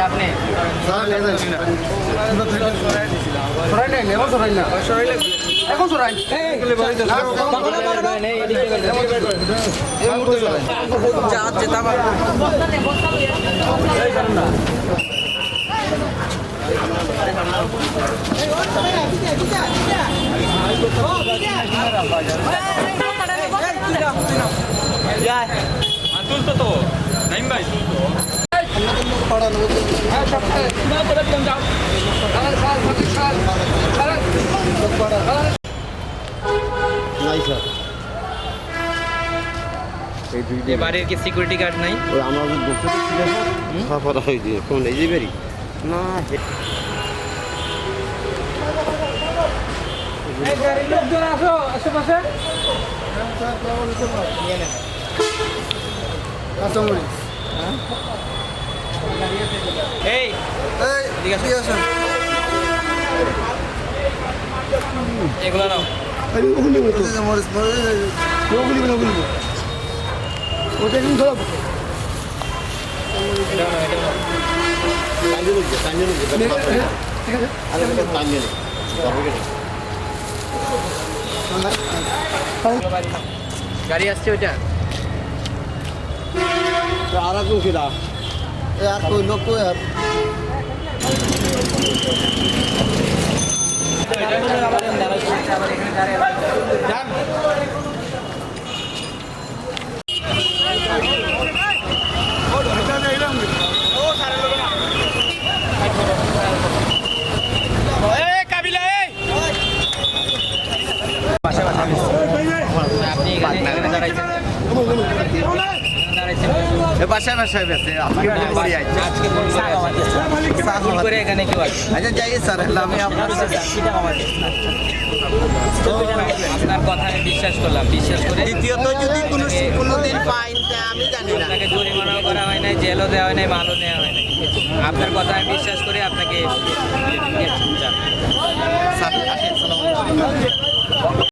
আপনি এখন সরাই তো নাইম ভাই নাই স্যার এই দুই দিন বাড়ির কি সিকিউরিটি গার্ড নাই? ওই আমরা যে বলতে ছিল খাওয়া হয়ে দিয়ে কোন এই যে বেরি না এই এগুলো নাও। গাড়ি আসছে ওইটা আর কোন কিরা यार कोई लोग को यार আপনি এখানে দাঁড়াইছেন বাসায় বাসায় বেঁচে আজকে ফোন করে আইছে আজকে ফোন করে এখানে কেউ আসে? আচ্ছা যাই স্যার আমি আপনার আপনার কথা আমি বিশ্বাস করলাম, বিশ্বাস করে দ্বিতীয়ত যদি কোনোদিন পাই আমি জানি না আপনাকে জরিমানাও করা হয় নাই, জেলও দেওয়া হয় নাই, মালও নেওয়া হয় নাই। আপনার কথা আমি বিশ্বাস করে আপনাকে স্যার আসেন সালাম